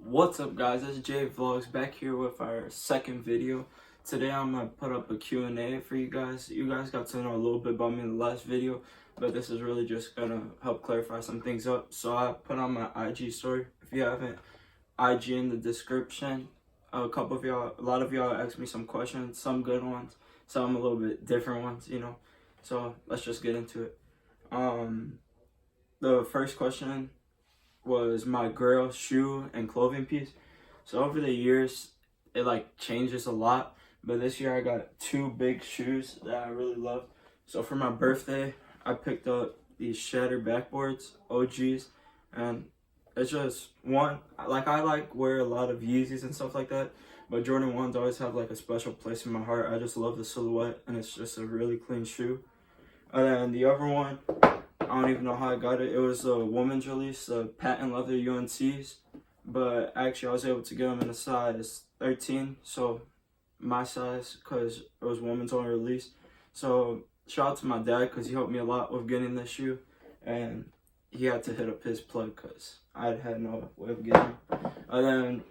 What's up guys, it's Jay Vlogs back here with our second video. Today I'm going to put up a Q&A for you guys. You guys got to know a little bit about me in the last video, but this is really just going to help clarify some things up. So I put on my IG story. If you haven't, IG in the description. A lot of y'all asked me some questions, some good ones, some a little bit different ones, you know. So let's just get into it. The first question was my girl shoe and clothing piece. So over the years it like changes a lot, but this year I got two big shoes that I really love. So for my birthday I picked up these Shatter backboards, OGs, and it's just one, like I like wear a lot of Yeezys and stuff like that, but Jordan 1s always have like a special place in my heart. I just love the silhouette and it's just a really clean shoe. And then the other one, I don't even know how I got it. It was a woman's release, the patent leather UNCs, but actually I was able to get them in a size 13, so my size, because it was woman's only release. So shout out to my dad because he helped me a lot with getting this shoe, and he had to hit up his plug because I had no way of getting it. And then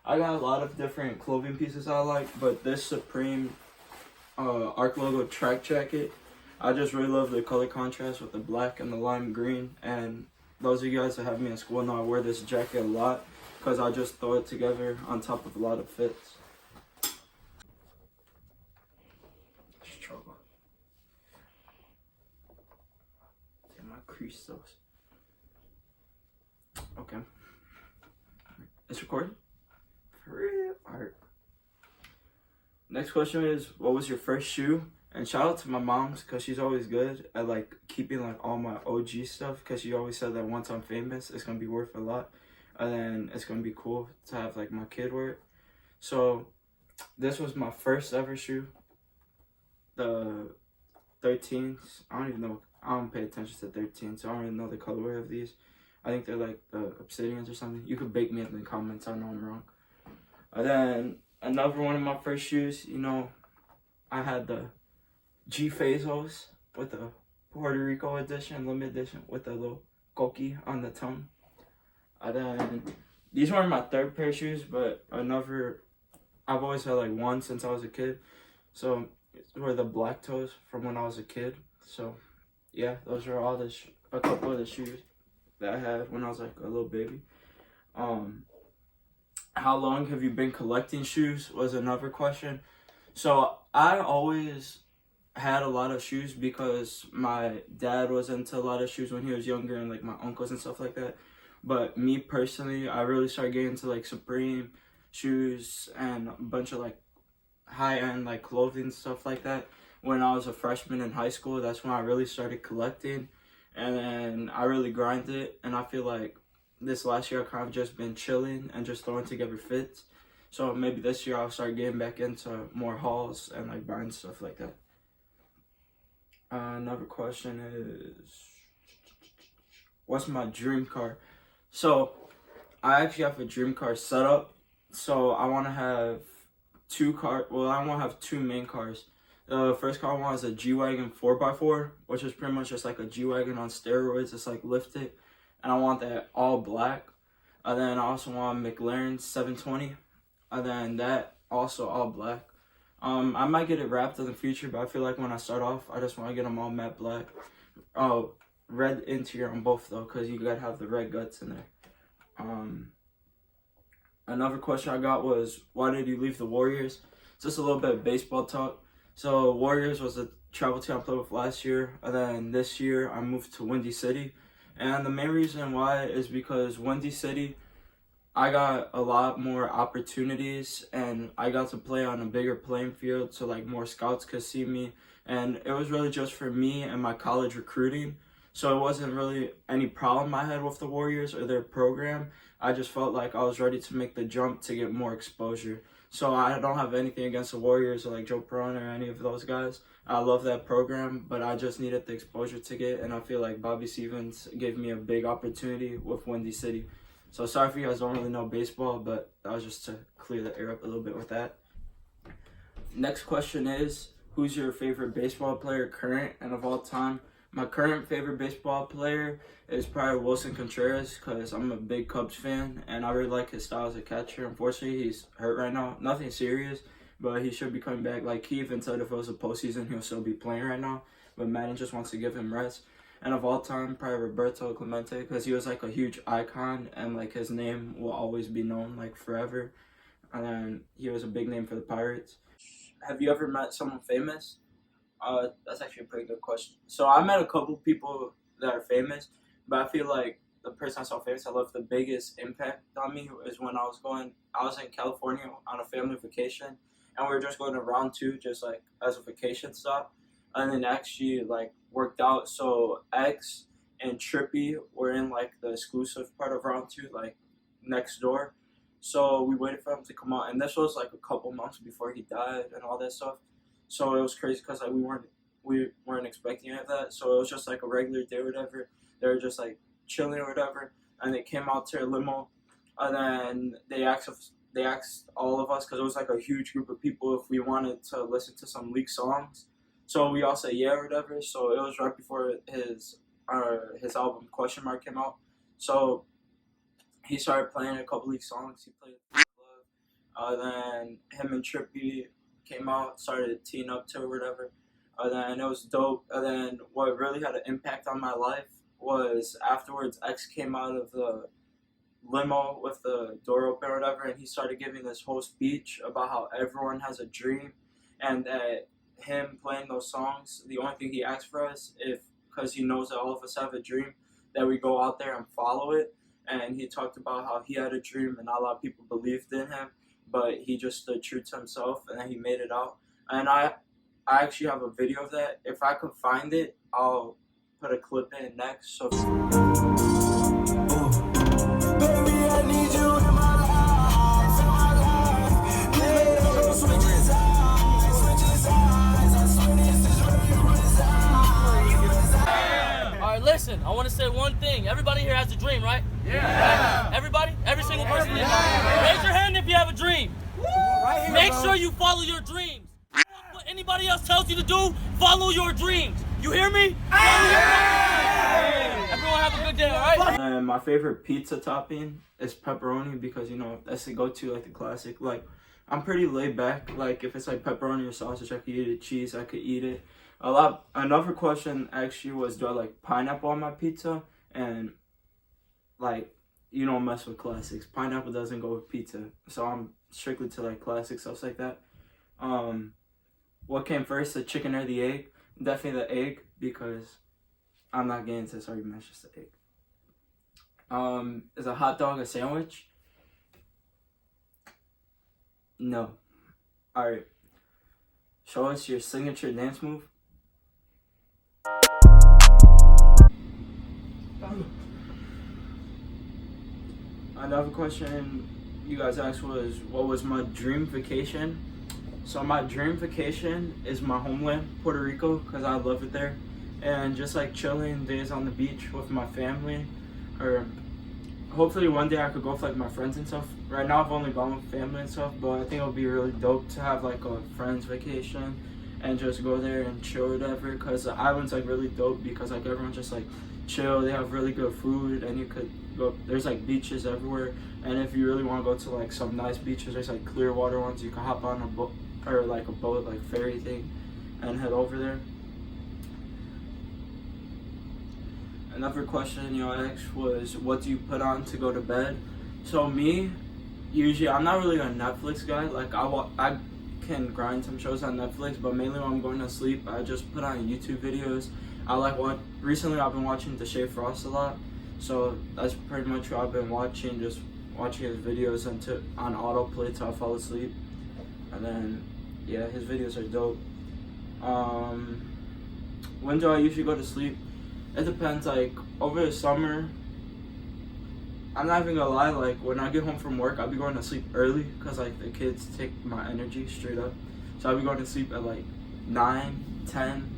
I got a lot of different clothing pieces I like, but this Supreme Arc logo track jacket, I just really love the color contrast with the black and the lime green. And those of you guys that have me in school know I wear this jacket a lot because I just throw it together on top of a lot of fits. Struggle. Damn, my crease those. Okay. It's recording? For real? Alright. Next question is, what was your first shoe? And shout out to my mom's because she's always good at like keeping like all my OG stuff, because she always said that once I'm famous it's gonna be worth a lot, and then it's gonna be cool to have like my kid wear it. So this was my first ever shoe, the 13s. I don't even know, I don't pay attention to 13, so I don't even know the colorway of these. I think they're like the Obsidians or something. You could bake me up in the comments, I know I'm wrong. And then another one of my first shoes, you know, I had the G Fazos with the Puerto Rico edition, limited edition with the little coqui on the tongue. And then these were my third pair of shoes, but I've always had like one since I was a kid. So these were the black toes from when I was a kid. So yeah, those are all a couple of the shoes that I had when I was like a little baby. How long have you been collecting shoes was another question. So I always had a lot of shoes because my dad was into a lot of shoes when he was younger, and like my uncles and stuff like that. But me personally, I really started getting into like Supreme shoes and a bunch of like high-end like clothing stuff like that when I was a freshman in high school. That's when I really started collecting, and then I really grinded, and I feel like this last year I kind of just been chilling and just throwing together fits. So maybe this year I'll start getting back into more hauls and like buying stuff like that. Another question is, what's my dream car? So I actually have a dream car set up. So I want to have I want to have two main cars. The first car I want is a G-Wagon 4x4, which is pretty much just like a G-Wagon on steroids. It's like lifted, and I want that all black. And then I also want a McLaren 720, and then that also all black. I might get it wrapped in the future, but I feel like when I start off, I just want to get them all matte black. Oh, red interior on both though, because you gotta have the red guts in there. Another question I got was, why did you leave the Warriors? Just a little bit of baseball talk. So Warriors was a travel team I played with last year, and then this year I moved to Windy City. And the main reason why is because Windy City, I got a lot more opportunities, and I got to play on a bigger playing field, so like more scouts could see me, and it was really just for me and my college recruiting. So it wasn't really any problem I had with the Warriors or their program. I just felt like I was ready to make the jump to get more exposure. So I don't have anything against the Warriors or like Joe Perone or any of those guys. I love that program, but I just needed the exposure to get, and I feel like Bobby Stevens gave me a big opportunity with Windy City. So sorry if you guys don't really know baseball, but that was just to clear the air up a little bit with that. Next question is, who's your favorite baseball player, current and of all time? My current favorite baseball player is probably Wilson Contreras because I'm a big Cubs fan and I really like his style as a catcher. Unfortunately, he's hurt right now. Nothing serious, but he should be coming back. Like he even said if it was a postseason, he'll still be playing right now. But Madden just wants to give him rest. And of all time, probably Roberto Clemente because he was like a huge icon and like his name will always be known like forever. And then he was a big name for the Pirates. Have you ever met someone famous? That's actually a pretty good question. So I met a couple people that are famous, but I feel like the person I saw famous that left the biggest impact on me is when I was in California on a family vacation, and we were just going to round two, just like as a vacation stop, and then actually like worked out. So X and Trippy were in like the exclusive part of round two, like next door. So we waited for him to come out, and this was like a couple months before he died and all that stuff. So it was crazy because like we weren't expecting any of that. So it was just like a regular day or whatever. They were just like chilling or whatever, and they came out to a limo, and then they asked all of us because it was like a huge group of people if we wanted to listen to some leaked songs. So we all said yeah or whatever. So it was right before his album Question Mark came out. So he started playing a couple leaked songs. He played then him and Trippy came out, started teeing up to or whatever. Then it was dope. And then what really had an impact on my life was afterwards X came out of the limo with the door open or whatever, and he started giving this whole speech about how everyone has a dream and that him playing those songs, the only thing he asked for us, because he knows that all of us have a dream, that we go out there and follow it. And he talked about how he had a dream and not a lot of people believed in him, but he just stood true to himself and then he made it out. And I actually have a video of that. If I could find it, I'll put a clip in next. So listen, I want to say one thing. Everybody here has a dream, right? Yeah. Everybody? Every single person? Yeah. Raise your hand if you have a dream. Right here, Make sure you follow your dreams. What anybody else tells you to do, follow your dreams. You hear me? Follow your dreams. Everyone have a good day, all right? And my favorite pizza topping is pepperoni because, you know, that's the go-to, like the classic. Like, I'm pretty laid back. Like, if it's like pepperoni or sausage, I could eat it. Cheese, I could eat it. Another question actually was, do I like pineapple on my pizza? And like, you don't mess with classics. Pineapple doesn't go with pizza, so I'm strictly to like classic stuff like that. What came first, the chicken or the egg? Definitely the egg, because I'm not getting into this argument. It's just the egg. Is a hot dog a sandwich? No. All right. Show us your signature dance move. Another question you guys asked was, what was my dream vacation? So my dream vacation is my homeland, Puerto Rico, because I love it there. And just like chilling days on the beach with my family, or hopefully one day I could go with like my friends and stuff. Right now I've only gone with family and stuff, but I think it would be really dope to have like a friends vacation and just go there and chill or whatever, because the island's like really dope because like everyone's just like chill. They have really good food and you could go, there's like beaches everywhere, and if you really want to go to like some nice beaches, there's like clear water ones. You can hop on a boat or like a boat, like ferry thing, and head over there. Another question you asked was, what do you put on to go to bed? So me, usually I'm not really a Netflix guy. Like I can grind some shows on Netflix, but mainly when I'm going to sleep, I just put on YouTube videos. Recently I've been watching Deshae Frost a lot, so that's pretty much what I've been watching, just watching his videos on autoplay till I fall asleep. And then yeah, his videos are dope. When do I usually go to sleep? It depends. Like over the summer, I'm not even gonna lie, like when I get home from work, I'll be going to sleep early because like the kids take my energy straight up. So I'll be going to sleep at like 9, 10,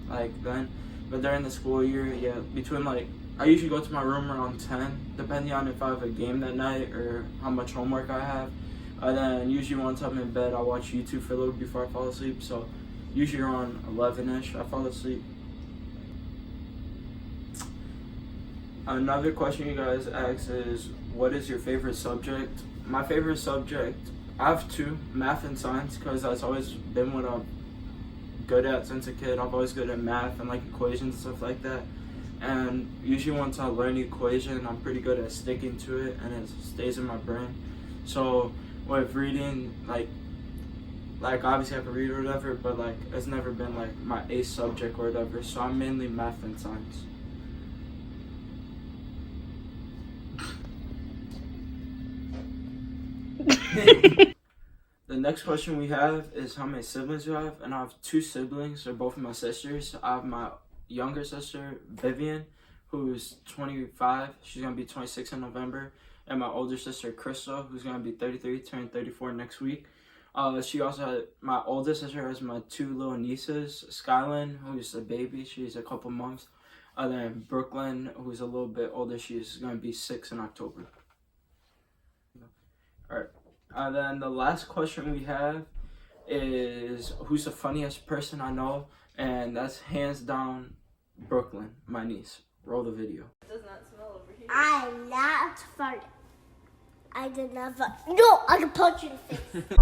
like then. But during the school year, yeah, between like, I usually go to my room around 10, depending on if I have a game that night or how much homework I have. Then usually once I'm in bed, I watch YouTube for a little before I fall asleep. So usually around 11ish, I fall asleep. Another question you guys ask is, what is your favorite subject? My favorite subject, I have two, math and science, because that's always been what I'm good at since a kid. I'm always good at math and like equations and stuff like that. And usually once I learn the equation, I'm pretty good at sticking to it and it stays in my brain. So with reading, like obviously I can read or whatever, but like it's never been like my ace subject or whatever. So I'm mainly math and science. The next question we have is how many siblings you have, and I have two siblings. They're both my sisters. I have my younger sister Vivian, who's 25. She's gonna be 26 in November, and my older sister Crystal, who's gonna be 33, turning 34 next week. She also had, my oldest sister has my two little nieces, Skylin, who's a baby. She's a couple months. Then Brooklyn, who's a little bit older. She's gonna be 6 in October. All right. Then the last question we have is, who's the funniest person I know? And that's hands down Brooklyn, my niece. Roll the video. It does not smell over here. I'm not funny. I did not fart. No, I can punch you in the face.